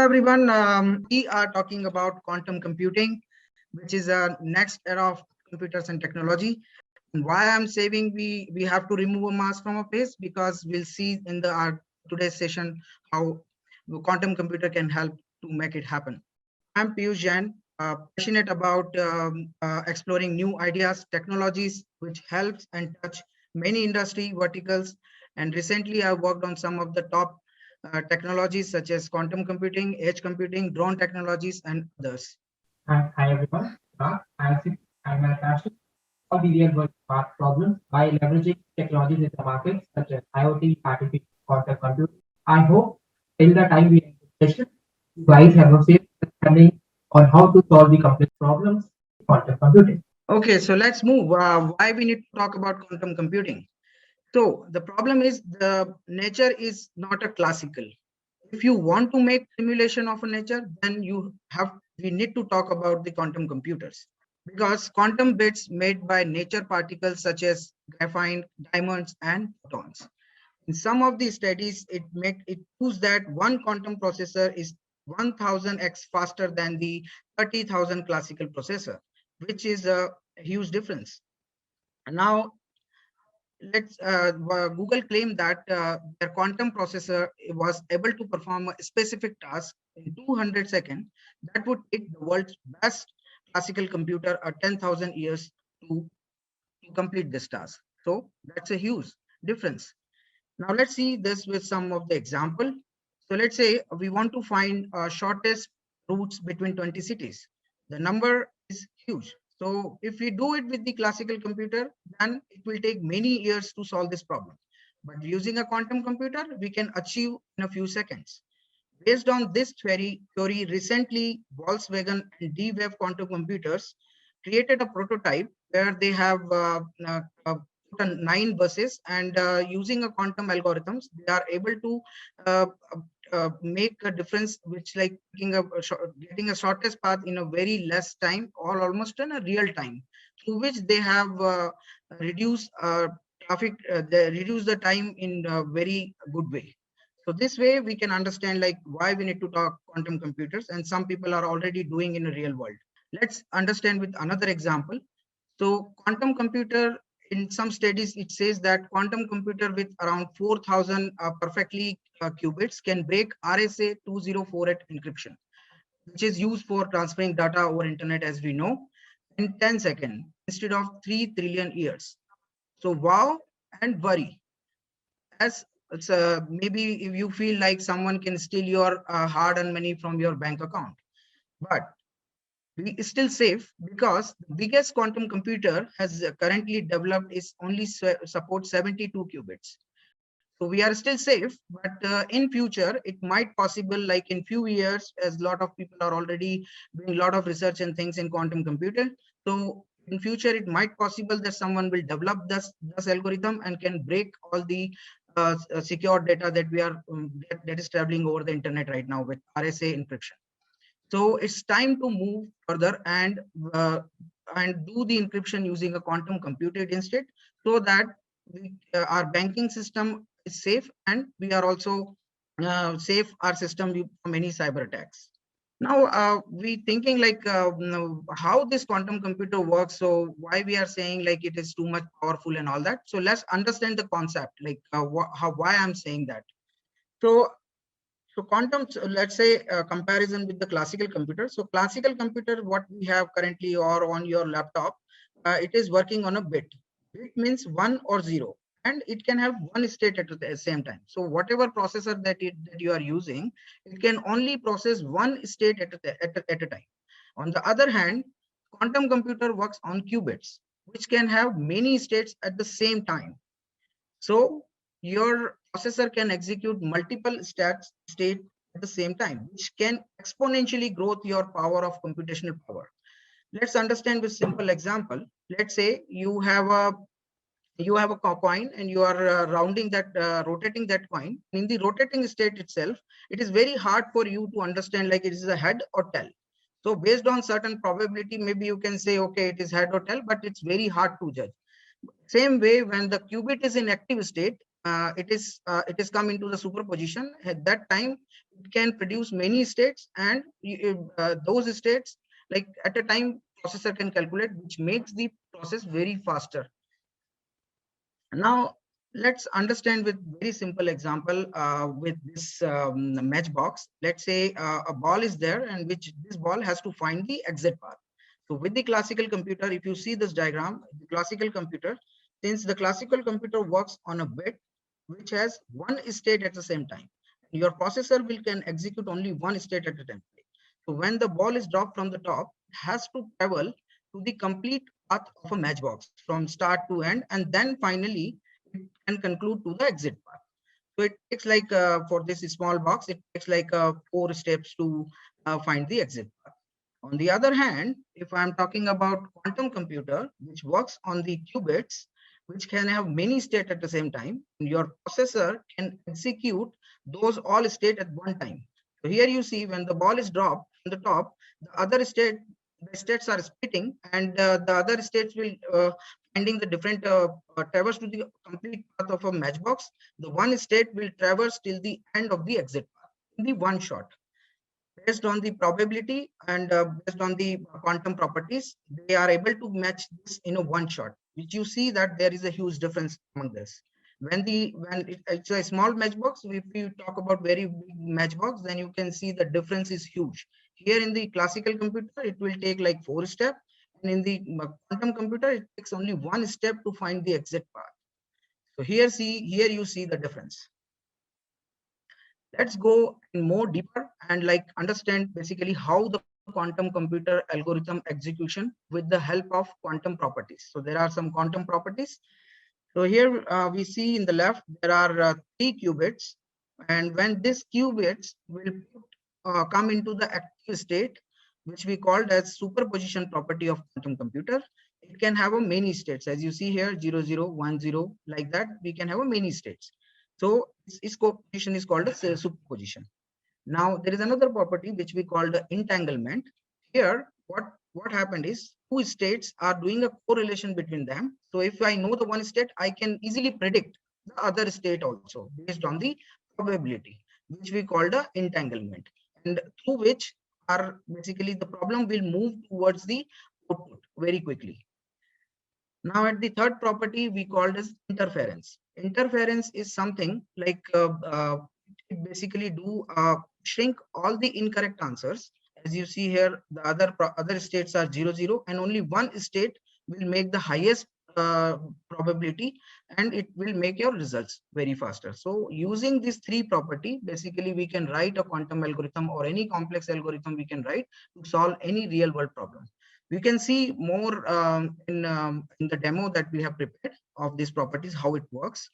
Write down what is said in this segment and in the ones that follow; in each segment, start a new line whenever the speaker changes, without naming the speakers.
Hello everyone. We are talking about quantum computing, which is a next era of computers and technology. And why I'm saying we have to remove a mask from our face, because we'll see in the our today's session how the quantum computer can help to make it happen. I'm Piyush Jain, passionate about exploring new ideas, technologies which helps and touch many industry verticals. And recently, I worked on some of the top technologies such as quantum computing, edge computing, drone technologies, and others.
Hi everyone. I'm a passion for the real world math problems by leveraging technologies in the market such as IoT, artificial quantum computing. I hope till the time we end the session, you guys have a safe understanding on how to solve the complex problems in quantum computing.
Okay, so let's move. Why we need to talk about quantum computing? So the problem is the nature is not a classical. If you want to make simulation of a nature, then we need to talk about the quantum computers, because quantum bits made by nature particles such as graphite, diamonds, and photons. In some of these studies, it proves that one quantum processor is 1000x faster than the 30,000 classical processor, which is a huge difference. Now let's Google claimed that their quantum processor was able to perform a specific task in 200 seconds that would take the world's best classical computer 10,000 years to complete this task. So that's a huge difference. Now let's see this with some of the example. So let's say we want to find shortest routes between 20 cities. The number is huge. So if we do it with the classical computer, then it will take many years to solve this problem. But using a quantum computer, we can achieve in a few seconds. Based on this theory, recently Volkswagen and D-Wave quantum computers created a prototype where they have put on 9 buses, and using a quantum algorithms, they are able to uh, make a difference, which like getting a shortest path in a very less time or almost in a real time, through which they have reduced traffic, they reduce the time in a very good way. So this way we can understand like why we need to talk quantum computers, and some people are already doing in the real world. Let's understand with another example. So quantum computer, in some studies, it says that quantum computer with around 4,000 perfectly qubits can break RSA 204 encryption, which is used for transferring data over internet, as we know, in 10 seconds instead of 3 trillion years. So wow and worry, as it's maybe if you feel like someone can steal your hard-earned money from your bank account, but we is still safe because the biggest quantum computer has currently developed is only support 72 qubits. So we are still safe, but in future it might possible, like in few years, as a lot of people are already doing a lot of research and things in quantum computer. So in future it might possible that someone will develop this algorithm and can break all the secure data that we are that is traveling over the internet right now with RSA encryption. So it's time to move further and do the encryption using a quantum computer instead, so that our banking system is safe, and we are also safe our system from any cyber attacks. Now we thinking like how this quantum computer works. So why we are saying like it is too much powerful and all that. So let's understand the concept, like why I'm saying that. So quantum, so let's say comparison with the classical computer. So classical computer, what we have currently or on your laptop, it is working on a bit. Bit means 1 or 0, and it can have one state at the same time. So whatever processor that you are using, it can only process one state at a time. On the other hand, quantum computer works on qubits, which can have many states at the same time. So your processor can execute multiple state at the same time, which can exponentially grow your power of computational power. Let's understand with simple example. Let's say you have a coin, and you are rounding that rotating that coin. In the rotating state itself, it is very hard for you to understand like it is a head or tail. So based on certain probability, maybe you can say okay, it is head or tail, but it's very hard to judge. Same way, when the qubit is in active state, it is come into the superposition. At that time, it can produce many states, and those states, like at a time, processor can calculate, which makes the process very faster. Now, let's understand with very simple example with this matchbox. Let's say a ball is there, and which this ball has to find the exit path. So with the classical computer, if you see this diagram, the classical computer, since the classical computer works on a bit which has one state at the same time, your processor will can execute only one state at a time. So when the ball is dropped from the top, it has to travel to the complete path of a matchbox from start to end, and then finally it can conclude to the exit path. So it takes like for this small box, it takes like 4 steps to find the exit path. On the other hand, if I'm talking about quantum computer, which works on the qubits, which can have many states at the same time, your processor can execute those all state at one time. So here you see when the ball is dropped on the top, the states are splitting, and the other states will finding the different traverse to the complete path of a matchbox. The one state will traverse till the end of the exit path in the one shot. Based on the probability and based on the quantum properties, they are able to match this in a one shot, which you see that there is a huge difference among this. It's a small matchbox, if you talk about very big matchbox, then you can see the difference is huge. Here in the classical computer, it will take like 4 steps, and in the quantum computer, it takes only one step to find the exit path. So here you see the difference. Let's go in more deeper and like understand basically how the quantum computer algorithm execution with the help of quantum properties. So there are some quantum properties. So here we see in the left, there are 3 qubits, and when these qubits will come into the active state, which we called as superposition property of quantum computer, it can have a many states. As you see here, 0, 0, 1, 0, like that, we can have a many states. So its co-position is called as superposition. Now there is another property which we call the entanglement. Here, what happened is 2 states are doing a correlation between them. So if I know the one state, I can easily predict the other state also based on the probability, which we call the entanglement, and through which are basically the problem will move towards the output very quickly. Now at the third property, we called as interference. Interference is something like it basically do shrink all the incorrect answers. As you see here, the other states are 0, 0, and only one state will make the highest probability, and it will make your results very faster. So using these 3 property, basically we can write a quantum algorithm or any complex algorithm we can write to solve any real world problem. We can see more in the demo that we have prepared of these properties, how it works.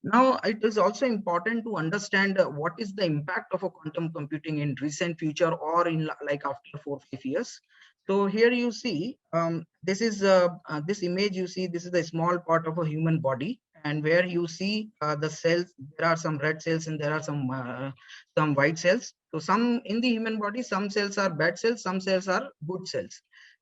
Now, it is also important to understand what is the impact of a quantum computing in recent future or in like after 4 or 5 years. So here you see, this is this image you see, this is the small part of a human body, and where you see the cells, there are some red cells and there are some white cells. So some in the human body, some cells are bad cells, some cells are good cells.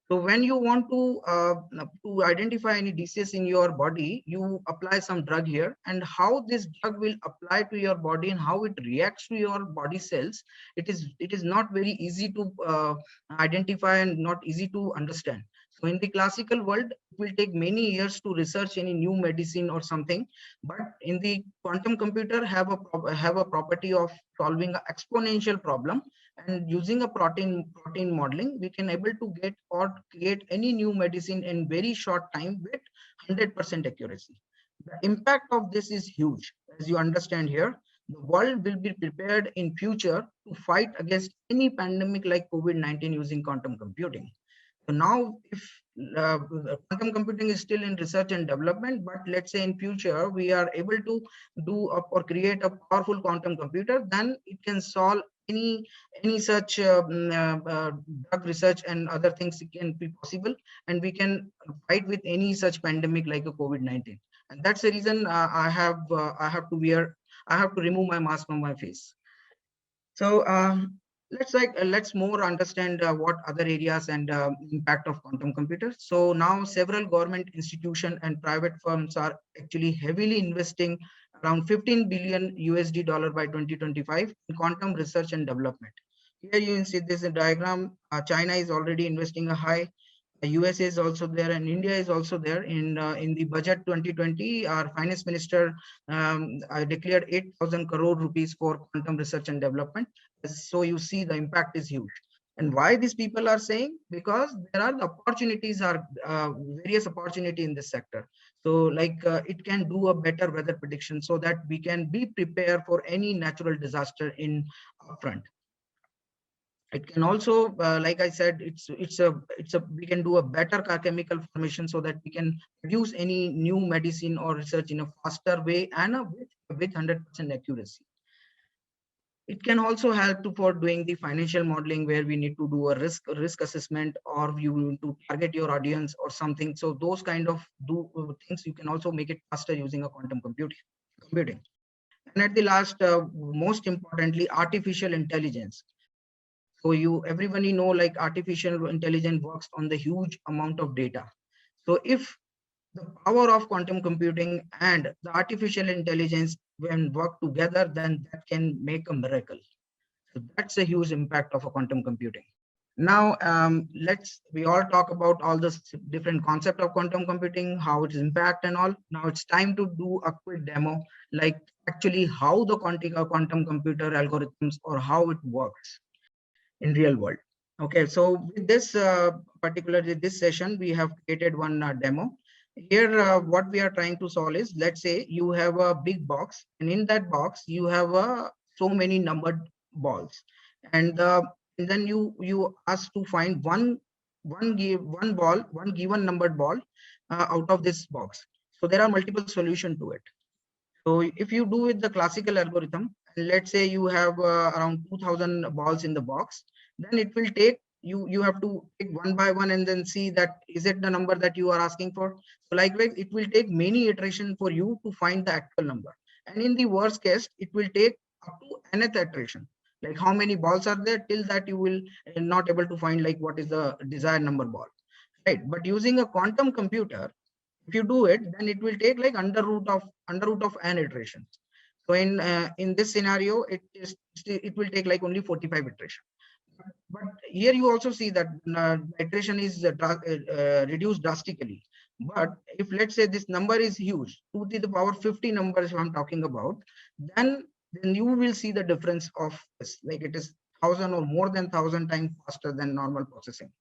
So when you want to identify any disease in your body, you apply some drug here, and how this drug will apply to your body and how it reacts to your body cells, it is not very easy to identify and not easy to understand. So in the classical world, it will take many years to research any new medicine or something, but in the quantum computer have a property of solving an exponential problem, and using a protein modeling, we can able to get or create any new medicine in very short time with 100% accuracy. The impact of this is huge. As you understand here, the world will be prepared in future to fight against any pandemic like COVID-19 using quantum computing. So now, if quantum computing is still in research and development, but let's say in future we are able to do or create a powerful quantum computer, then it can solve any such drug research and other things can be possible, and we can fight with any such pandemic like a COVID-19. And that's the reason I have to remove my mask from my face. So Let's more understand what other areas and impact of quantum computers. So now several government institution and private firms are actually heavily investing around 15 billion USD dollar by 2025 in quantum research and development. Here you can see this diagram. China is already investing a high. The USA is also there, and India is also there. In the budget 2020, our finance minister declared 8,000 crore rupees for quantum research and development. So you see the impact is huge. And why these people are saying? Because there are the opportunities, are various opportunity in this sector. So like it can do a better weather prediction so that we can be prepared for any natural disaster in upfront. It can also, like I said, we can do a better chemical formation so that we can produce any new medicine or research in a faster way and with 100% accuracy. It can also help for doing the financial modeling where we need to do a risk assessment, or you need to target your audience or something. So those kind of things you can also make it faster using a quantum computing. And at the last, most importantly, artificial intelligence. So everybody know like artificial intelligence works on the huge amount of data. So if the power of quantum computing and the artificial intelligence when work together, then that can make a miracle. So that's a huge impact of a quantum computing. Now, we all talk about all the different concept of quantum computing, how its impact and all. Now it's time to do a quick demo, like actually how the quantum computer algorithms or how it works in real world. Okay, so with this particularly this session, we have created one demo. Here, what we are trying to solve is, let's say you have a big box, and in that box you have so many numbered balls, and then you ask to find one given numbered ball out of this box. So there are multiple solutions to it. So if you do with the classical algorithm, let's say you have around 2000 balls in the box, then it will take you have to take one by one and then see that is it the number that you are asking for. So likewise, it will take many iterations for you to find the actual number. And in the worst case, it will take up to nth iteration. Like how many balls are there, till that you will not able to find like what is the desired number ball. Right. But using a quantum computer, if you do it, then it will take like under root of n iterations. So in this scenario, it will take like only 45 iterations. But here you also see that iteration is reduced drastically. But if let's say this number is huge, 2 to the power 50 numbers I'm talking about, then you will see the difference of this, like it is 1,000 or more than 1,000 times faster than normal processing.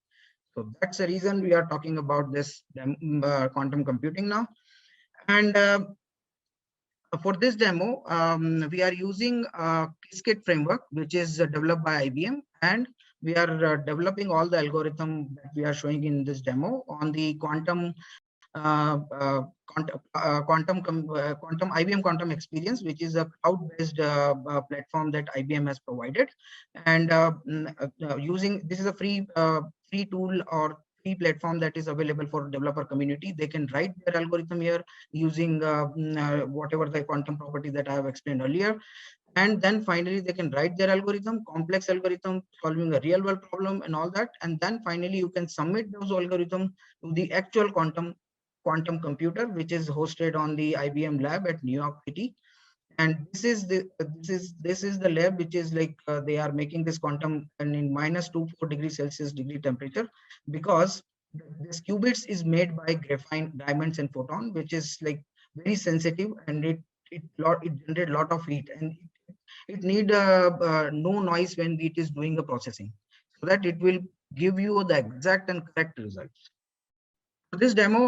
So that's the reason we are talking about this quantum computing now. And for this demo, we are using Qiskit framework, which is developed by IBM, and we are developing all the algorithm that we are showing in this demo on the quantum IBM Quantum Experience, which is a cloud-based platform that IBM has provided. And using this is a free tool or free platform that is available for developer community. They can write their algorithm here using whatever the quantum property that I have explained earlier. And then finally, they can write their algorithm, complex algorithm, solving a real world problem and all that. And then finally, you can submit those algorithms to the actual quantum computer, which is hosted on the IBM lab at New York City. And this is the lab which is like they are making this quantum and in -24 degrees Celsius temperature, because this qubits is made by graphene, diamonds, and photon, which is like very sensitive, and it generates a lot of heat, and it need no noise when it is doing the processing, so that it will give you the exact and correct results. This demo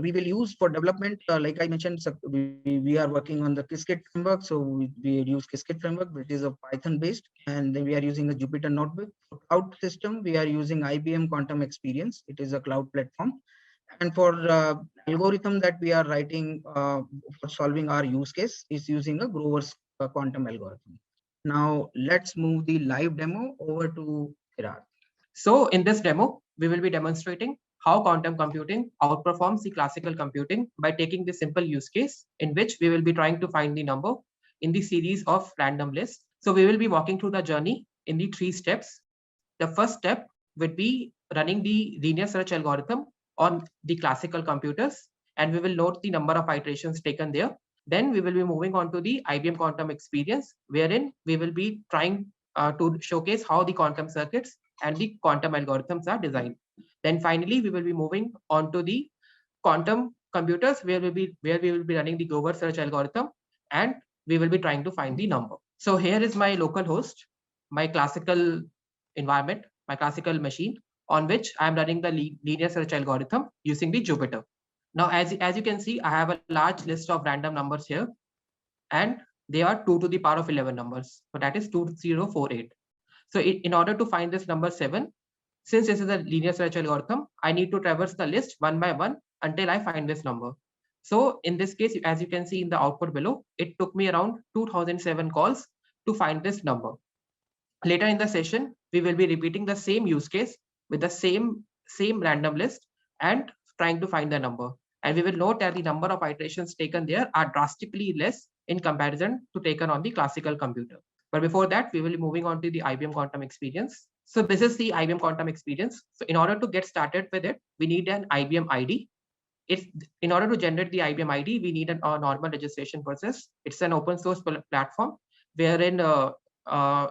we will use for development, like I mentioned, so we are working on the Qiskit framework. So we use Qiskit framework, which is a Python based, and then we are using a Jupyter notebook. For cloud system, we are using IBM Quantum Experience. It is a cloud platform. And for algorithm that we are writing for solving our use case is using a Grover's quantum algorithm. Now let's move the live demo over to Virat.
So in this demo, we will be demonstrating how quantum computing outperforms the classical computing by taking the simple use case in which we will be trying to find the number in the series of random lists. So we will be walking through the journey in the 3 steps. The first step would be running the linear search algorithm on the classical computers, and we will note the number of iterations taken there. Then we will be moving on to the IBM Quantum Experience, wherein we will be trying to showcase how the quantum circuits and the quantum algorithms are designed. Then finally, we will be moving on to the quantum computers, where we will be running the Grover search algorithm, and we will be trying to find the number. So here is my local host, my classical environment, my classical machine, on which I'm running the linear search algorithm using the Jupyter. Now, as you can see, I have a large list of random numbers here, and they are 2 to the power of 11 numbers. So that is 2048. So in order to find this number 7, since this is a linear search algorithm, I need to traverse the list one by one until I find this number. So in this case, as you can see in the output below, it took me around 2007 calls to find this number. Later in the session, we will be repeating the same use case with the same random list and trying to find the number. And we will note that the number of iterations taken there are drastically less in comparison to taken on the classical computer. But before that, we will be moving on to the IBM Quantum Experience. So this is the IBM Quantum Experience. So in order to get started with it, we need an IBM ID. In order to generate the IBM ID, we need a normal registration process. It's an open source platform wherein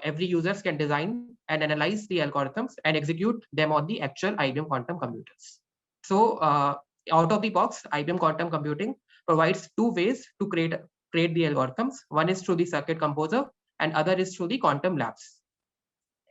every user can design and analyze the algorithms and execute them on the actual IBM quantum computers. So out of the box, IBM Quantum Computing provides 2 ways to create the algorithms. One is through the Circuit Composer, and other is through the Quantum Labs.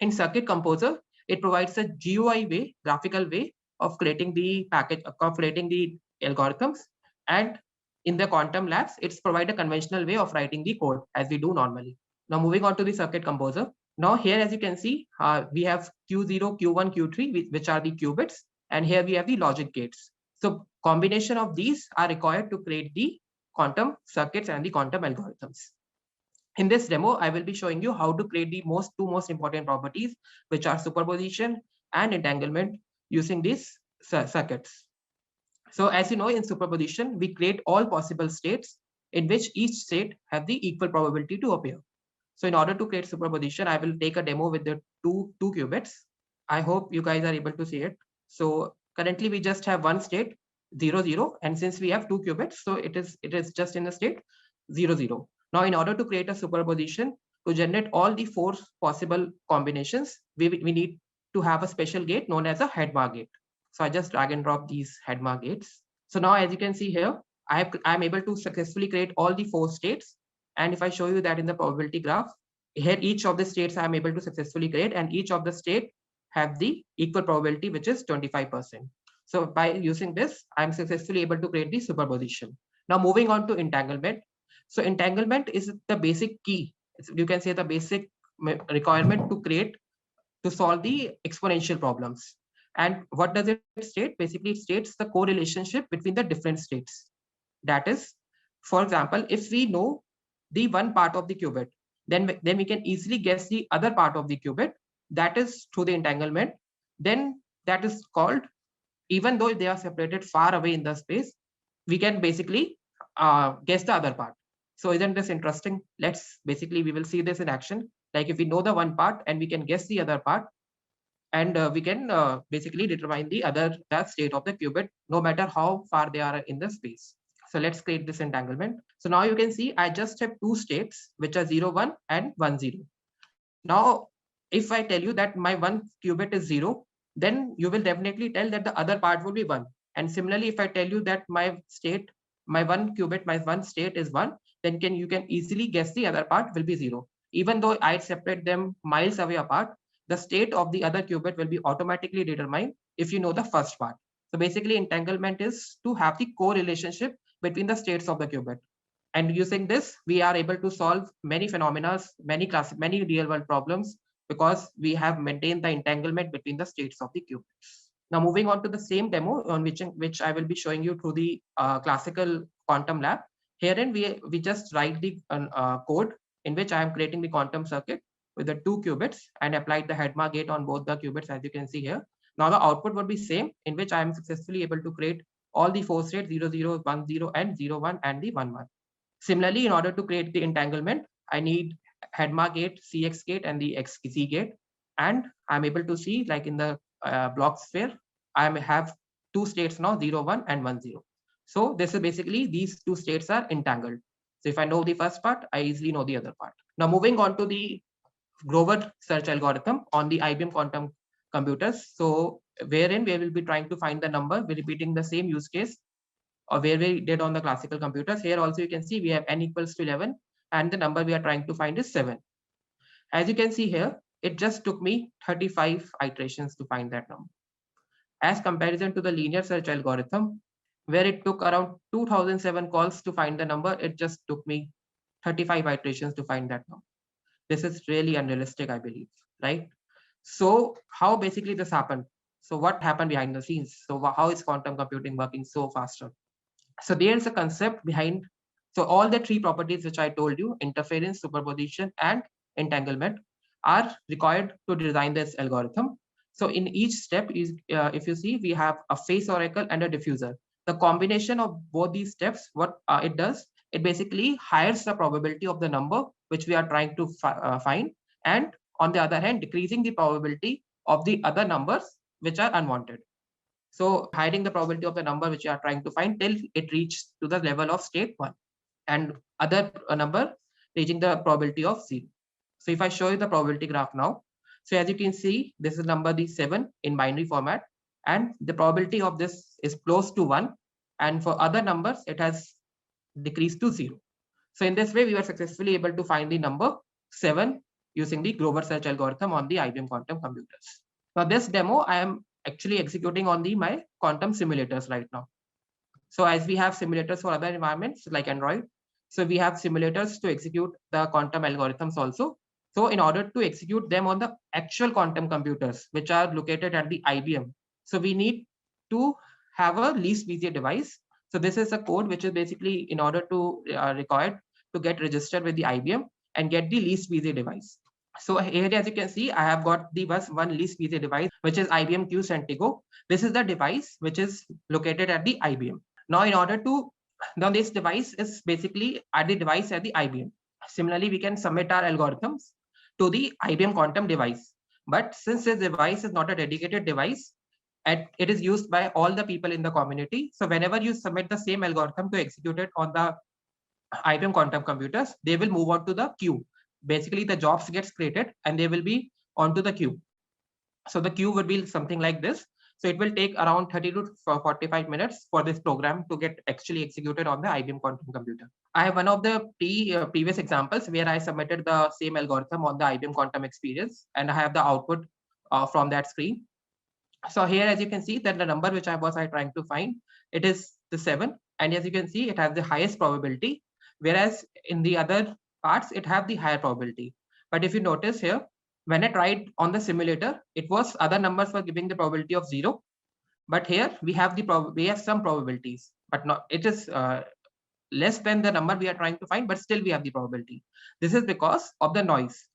In Circuit Composer, it provides a GUI way, graphical way of creating the package, of creating the algorithms. And in the Quantum Labs, it's provide a conventional way of writing the code as we do normally. Now moving on to the Circuit Composer. Now here, as you can see, we have Q0, Q1, Q3, which are the qubits. And here we have the logic gates. So combination of these are required to create the quantum circuits and the quantum algorithms. In this demo, I will be showing you how to create the two most important properties, which are superposition and entanglement, using these circuits. So as you know, in superposition, we create all possible states in which each state have the equal probability to appear. So in order to create superposition, I will take a demo with the two qubits. I hope you guys are able to see it. So currently we just have one state 0, 0, and since we have 2 qubits, so it is just in the state 0, 0. Now in order to create a superposition, to generate all the 4 possible combinations, we need to have a special gate known as a Hadamard gate. So I just drag and drop these Hadamard gates. So now as you can see here, I'm able to successfully create all the 4 states. And if I show you that in the probability graph, here each of the states I'm able to successfully create, and each of the state have the equal probability, which is 25%. So by using this, I'm successfully able to create the superposition. Now moving on to entanglement. So entanglement is the basic key. You can say the basic requirement to solve the exponential problems. And what does it state? Basically, it states the correlationship between the different states. That is, for example, if we know the one part of the qubit, then we can easily guess the other part of the qubit. That is through the entanglement. Then that is called, even though they are separated far away in the space, we can basically guess the other part. So isn't this interesting? We will see this in action. Like if we know the one part and we can guess the other part, and we can basically determine the state of the qubit, no matter how far they are in the space. So let's create this entanglement. So now you can see I just have 2 states, which are 0, 1 and 1, 0. Now, if I tell you that my one qubit is 0, then you will definitely tell that the other part will be 1. And similarly, if I tell you that my one qubit, my one state is 1, then you can easily guess the other part will be 0. Even though I separate them miles away apart, the state of the other qubit will be automatically determined if you know the first part. So basically, entanglement is to have the correlationship between the states of the qubit. And using this, we are able to solve many phenomena, many real world problems, because we have maintained the entanglement between the states of the qubits. Now moving on to the same demo on which I will be showing you through the classical quantum lab. Herein we just write the code in which I am creating the quantum circuit with the 2 qubits and applied the Hadamard gate on both the qubits, as you can see here. Now the output would be same, in which I am successfully able to create all the 4 states 0, 0, 1, 0 and 0, 1 and the 1, 1. Similarly, in order to create the entanglement, I need Hedma gate, CX gate, and the XZ gate. And I'm able to see, like in the block sphere, I have two states now, 0, 1 and 1, 0. So this is basically these two states are entangled. So if I know the first part, I easily know the other part. Now moving on to the Grover search algorithm on the IBM quantum computers. So wherein we will be trying to find the number, we're repeating the same use case or where we did on the classical computers. Here also you can see we have n equals to 11 and the number we are trying to find is 7. As you can see here, it just took me 35 iterations to find that number. As comparison to the linear search algorithm, where it took around 2007 calls to find the number, it just took me 35 iterations to find that number. This is really unrealistic, I believe, right? So how basically this happened? So what happened behind the scenes? So how is quantum computing working so faster? So there's a concept behind, so all the three properties which I told you, interference, superposition, and entanglement, are required to design this algorithm. So in each step is, if you see, we have a phase oracle and a diffuser. The combination of both these steps, what it does, it basically higher the probability of the number which we are trying to find, and on the other hand, decreasing the probability of the other numbers which are unwanted. So hiding the probability of the number which you are trying to find till it reaches to the level of state 1, and other number reaching the probability of 0. So if I show you the probability graph now, so as you can see, this is number the 7 in binary format, and the probability of this is close to 1, and for other numbers it has decreased to 0. So in this way, we were successfully able to find the number 7 using the Grover search algorithm on the IBM quantum computers. Now this demo I am actually executing on my quantum simulators right now. So as we have simulators for other environments like Android, so we have simulators to execute the quantum algorithms also. So in order to execute them on the actual quantum computers, which are located at the IBM, so we need to have a least BZ device. So this is a code which is basically in order to required to get registered with the IBM and get the least BZ device. So here, as you can see, I have got the one least BZ device, which is IBM Q Centigo. This is the device which is located at the IBM. Now, in order to, now this device is basically at the device at the IBM. Similarly, we can submit our algorithms to the IBM quantum device. But since this device is not a dedicated device, and it is used by all the people in the community. So whenever you submit the same algorithm to execute it on the IBM quantum computers, they will move on to the queue. Basically, the jobs gets created and they will be onto the queue. So the queue would be something like this. So it will take around 30 to 45 minutes for this program to get actually executed on the IBM quantum computer. I have one of the previous examples where I submitted the same algorithm on the IBM quantum experience, and I have the output from that screen. So here, as you can see, that the number which I was trying to find, it is the 7, and as you can see, it has the highest probability, whereas in the other parts it have the higher probability. But if you notice here, when I tried on the simulator, it was other numbers were giving the probability of 0, but here we have some probabilities, but not, it is less than the number we are trying to find, but still we have the probability. This is because of the noise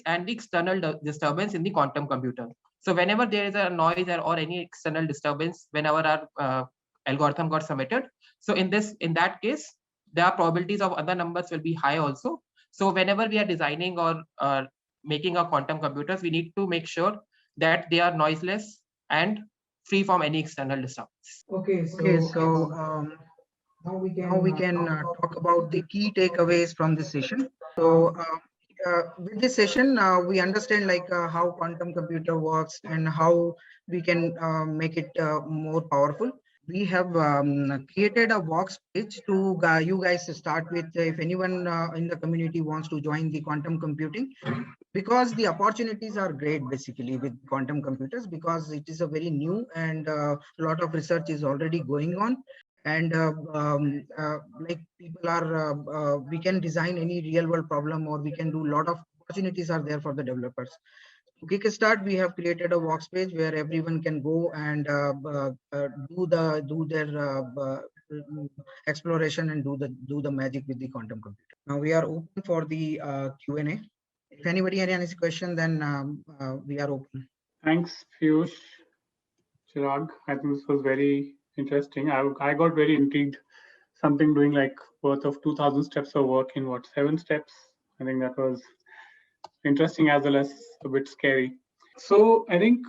and the external disturbance in the quantum computer. So whenever there is a noise or any external disturbance, whenever our algorithm got submitted, so in that case, the probabilities of other numbers will be high also. So whenever we are designing or making our quantum computers, we need to make sure that they are noiseless and free from any external disturbance.
Okay,
So
now we
now we can talk about the key takeaways from this session. So with this session, we understand like how quantum computer works and how we can make it more powerful. We have created a Vox page to you guys to start with. If anyone in the community wants to join the quantum computing, because the opportunities are great basically with quantum computers, because it is a very new and a lot of research is already going on. And like people are, we can design any real world problem, or we can do a lot of opportunities are there for the developers. To kickstart, we have created a Vox page where everyone can go and do their exploration and do the magic with the quantum computer. Now we are open for the Q&A. If anybody has any question, then we are open.
Thanks, Piyush, Chirag. I think this was very interesting. I got very intrigued. Something doing like worth of 2,000 steps of work in what, 7 steps? I think that was interesting as well as a bit scary. So I think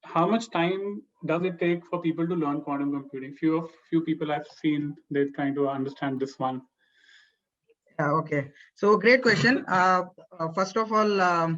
how much time does it take for people to learn quantum computing? Few people I've seen, they're trying to understand this one.
Yeah, okay. So great question. First of all,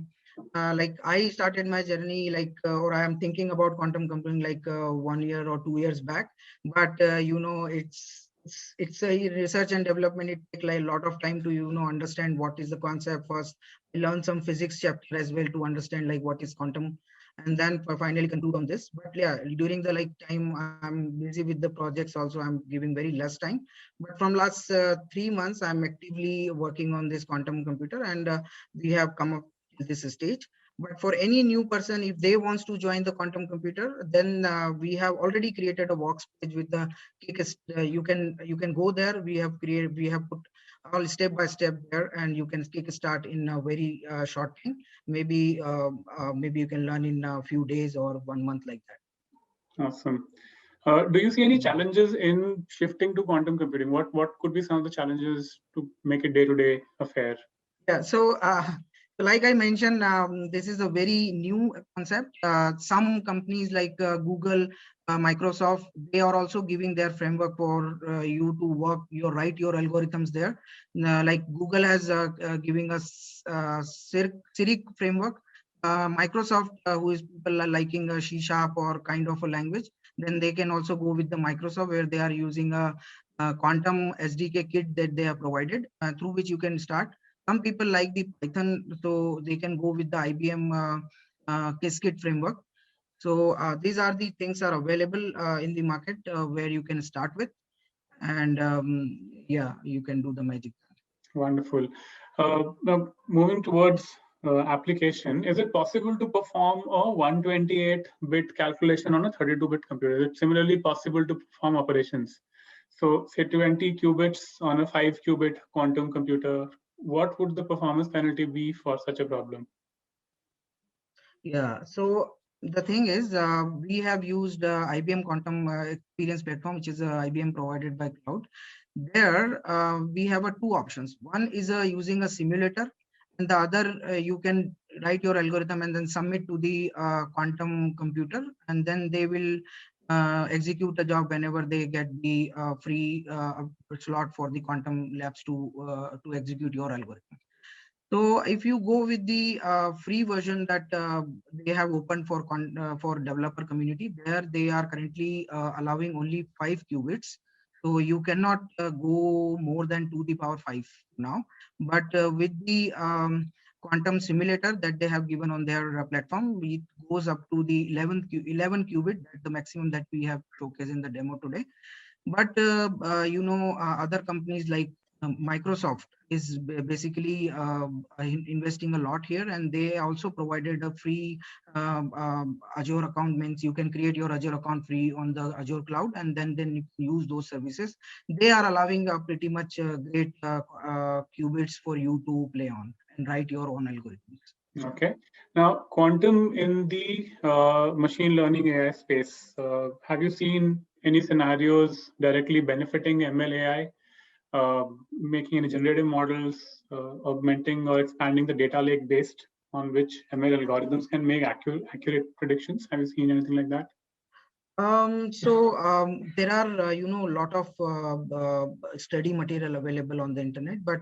like I started my journey or I am thinking about quantum computing 1 year or 2 years back. But it's a research and development. It takes like a lot of time to understand what is the concept first. Learn some physics chapter as well to understand like what is quantum, and then finally conclude on this. But yeah, during the time I'm busy with the projects. Also, I'm giving very less time. But from last 3 months, I'm actively working on this quantum computer, and we have come up to this stage. But for any new person, if they wants to join the quantum computer, then we have already created a works page with the you can go there. We have put all step by step there, and you can kick start in a very short time. Maybe you can learn in a few days or 1 month like that.
Awesome. Do you see any challenges in shifting to quantum computing? What could be some of the challenges to make it day-to-day affair?
Yeah, so like I mentioned, this is a very new concept. Some companies like Google, Microsoft, they are also giving their framework for you to write your algorithms there. Like Google has giving us Cyric framework. Microsoft, who is people are liking a C# or kind of a language, then they can also go with the Microsoft, where they are using a quantum SDK kit that they have provided, through which you can start. Some people like the Python, so they can go with the IBM Qiskit framework. So these are the things are available in the market where you can start with, and yeah, you can do the magic.
Wonderful. Now moving towards application, is it possible to perform a 128-bit calculation on a 32-bit computer? Is it similarly possible to perform operations? So say 20 qubits on a 5-qubit quantum computer, what would the performance penalty be for such a problem?
Yeah, so the thing is, we have used IBM Quantum Experience Platform, which is IBM provided by cloud. There, we have two options. One is using a simulator, and the other, you can write your algorithm and then submit to the quantum computer, and then they will execute the job whenever they get the free slot for the quantum labs to execute your algorithm. So if you go with the free version that they have opened for developer community, there they are currently allowing only 5 qubits. So you cannot go more than 2^5 now. But with the quantum simulator that they have given on their platform, it goes up to the 11 qubit. That's the maximum that we have showcased in the demo today. But other companies like Microsoft is basically investing a lot here, and they also provided a free Azure account. Means you can create your Azure account free on the Azure cloud, and then you can use those services. They are allowing pretty much great qubits for you to play on and write your own algorithms.
Okay. Now, quantum in the machine learning AI space, have you seen any scenarios directly benefiting ML AI? Making any generative models, augmenting or expanding the data lake based on which ML algorithms can make accurate predictions. Have you seen anything like that?
There are a lot of study material available on the internet, but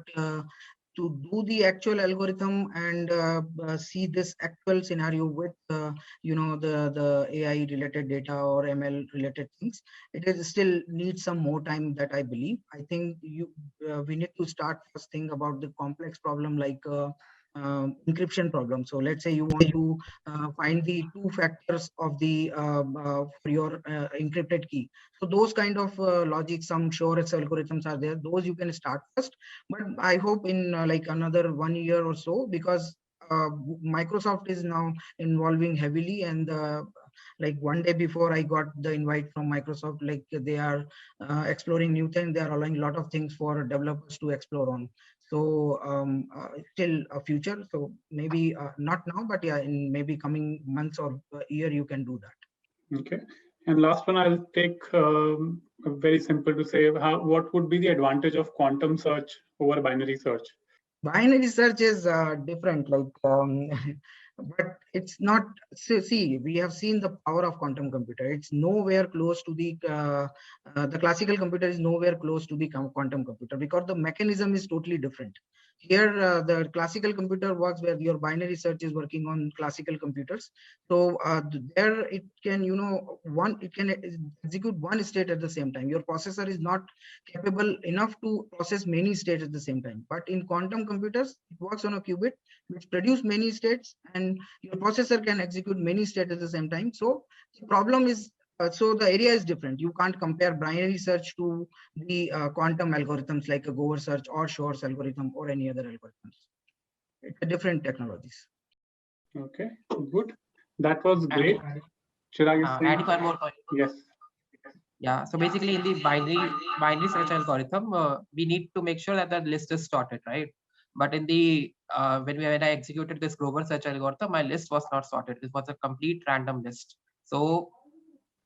to do the actual algorithm and see this actual scenario with the AI related data or ML related things, it is still needs some more time, that I believe. I think we need to start first think about the complex problem like encryption problem. So let's say you want to find the 2 factors of the for your encrypted key. So those kind of logic, some surest algorithms are there. Those you can start first. But I hope in like another 1 year or so, because Microsoft is now involving heavily, and like one day before I got the invite from Microsoft, like they are exploring new things. They are allowing a lot of things for developers to explore on. So still a future. So maybe not now, but yeah, in maybe coming months or year, you can do that.
Okay. And last one, I'll take very simple to say, what would be the advantage of quantum search over binary search?
Binary search is different, like, but it's not. See, we have seen the power of quantum computer. It's nowhere close to the classical computer is nowhere close to the quantum computer, because the mechanism is totally different. Here, the classical computer works where your binary search is working on classical computers. So there it can, it can execute one state at the same time. Your processor is not capable enough to process many states at the same time. But in quantum computers, it works on a qubit which produce many states, and your processor can execute many states at the same time. So the problem is, so the area is different. You can't compare binary search to the quantum algorithms like a Gover search or Shor's algorithm or any other algorithms. It's a different technologies.
Okay, good. That was great. Chirag is saying,
Adding one more point.
yes.
Yeah, so basically in the binary search algorithm, we need to make sure that the list is sorted, right? But in the when I executed this Grover search algorithm, my list was not sorted. It was a complete random list. So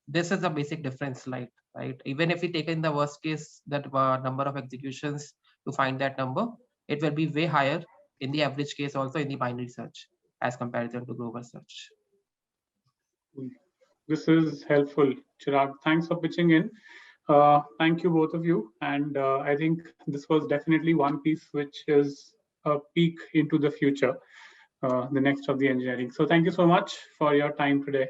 this is a basic difference, like, right? Even if we take in the worst case that number of executions to find that number, it will be way higher in the average case also in the binary search as comparison to Grover search.
This is helpful, Chirag. Thanks for pitching in. Thank you, both of you. And I think this was definitely one piece which is a peek into the future, the next of the engineering. So thank you so much for your time today.